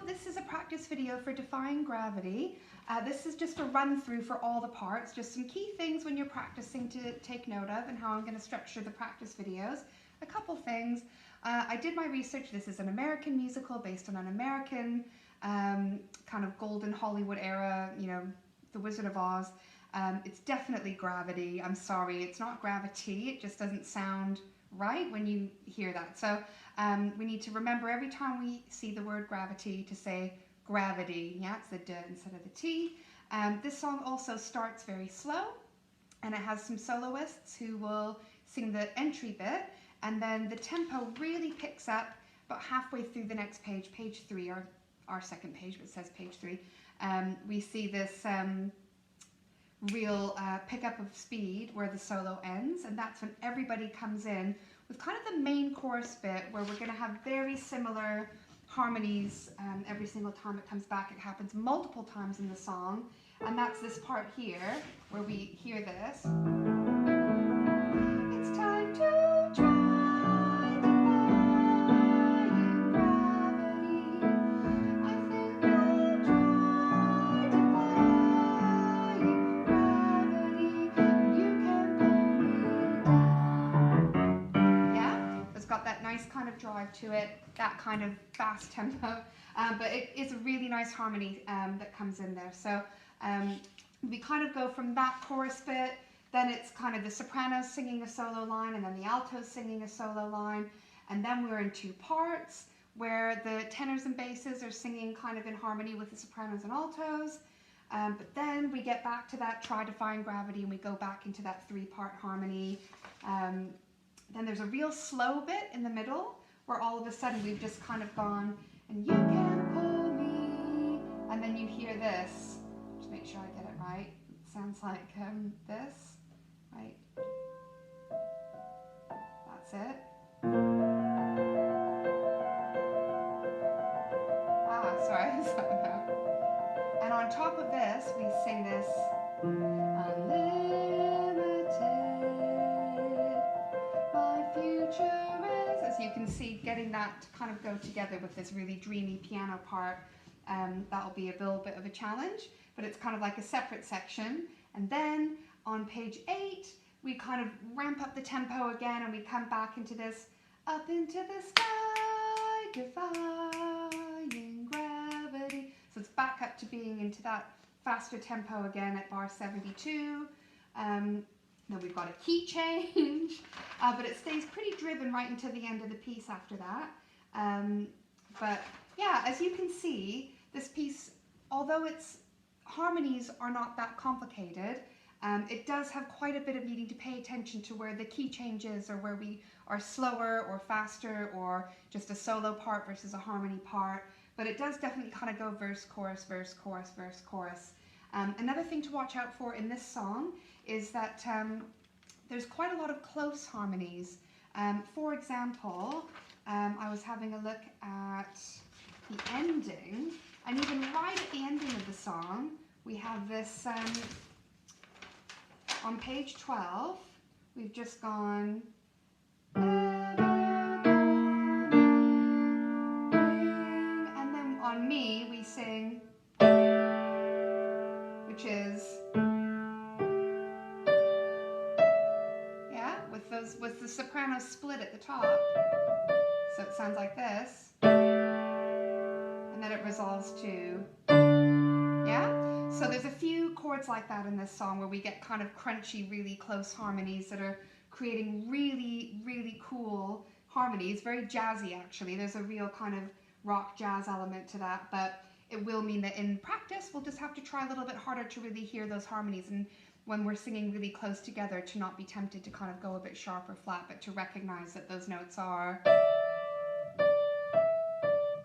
this is a practice video for Defying Gravity. This is just a run through for all the parts, just some key things when you're practicing to take note of and how I'm going to structure the practice videos. A couple things. I did my research. This is an American musical based on an American kind of golden Hollywood era, you know, The Wizard of Oz. It's definitely Gravity. I'm sorry, it's not Gravity. It just doesn't sound right when you hear that. So we need to remember every time we see the word gravity to say gravity. Yeah, it's the D instead of the T. This song also starts very slow, and it has some soloists who will sing the entry bit, and then the tempo really picks up about halfway through the next page, page 3, our second page, but it says page 3. We see this real pickup of speed where the solo ends, and that's when everybody comes in with kind of the main chorus bit where we're going to have very similar harmonies every single time it comes back. It happens multiple times in the song, and that's this part here where we hear this. It's time to try defying gravity. I think I'll try defying gravity. You can pull me down. Yeah, it's got that nice kind of drive to it, that kind of fast tempo, but it is a really nice harmony that comes in there. So we kind of go from that chorus bit, then it's kind of the sopranos singing a solo line, and then the altos singing a solo line, and then we're in two parts where the tenors and basses are singing kind of in harmony with the sopranos and altos, but then we get back to that try defying gravity, and we go back into that 3-part harmony. Then there's a real slow bit in the middle where all of a sudden we've just kind of gone, and you can pull me, and then you hear this. Just make sure I get it right. It sounds like this, right? That's it. Sorry. And on top of this, we sing this unlimited, my future is, as you can see, getting that to kind of go together with this really dreamy piano part. That'll be a little bit of a challenge, but it's kind of like a separate section. And then on page 8, we kind of ramp up the tempo again, and we come back into this up into the sky, defying gravity. So it's back up to being into that faster tempo again at bar 72. Then we've got a key change, but it stays pretty driven right until the end of the piece after that. But yeah, as you can see, this piece, although its harmonies are not that complicated, it does have quite a bit of needing to pay attention to where the key changes, or where we are slower or faster, or just a solo part versus a harmony part. But it does definitely kind of go verse, chorus, verse, chorus, verse, chorus. Another thing to watch out for in this song is that there's quite a lot of close harmonies. For example, I was having a look at the ending, and even right at the ending of the song, we have this, on page 12, we've just gone, and then on me, we sing, which is, yeah, with the soprano split at the top, so it sounds like this. And then it resolves to, yeah? So there's a few chords like that in this song where we get kind of crunchy, really close harmonies that are creating really, really cool harmonies. Very jazzy, actually. There's a real kind of rock jazz element to that, but it will mean that in practice, we'll just have to try a little bit harder to really hear those harmonies, and when we're singing really close together, to not be tempted to kind of go a bit sharp or flat, but to recognize that those notes are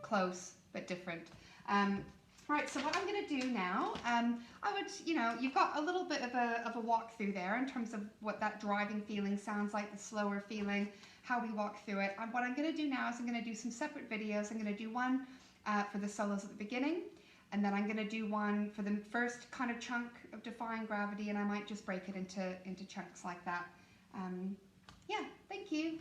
close but different. Right, so what I'm going to do now, I would, you know, you've got a little bit of a walk through there in terms of what that driving feeling sounds like, the slower feeling, how we walk through it. And what I'm going to do now is I'm going to do some separate videos. I'm going to do one for the solos at the beginning, and then I'm going to do one for the first kind of chunk of Defying Gravity, and I might just break it into chunks like that. Yeah, thank you.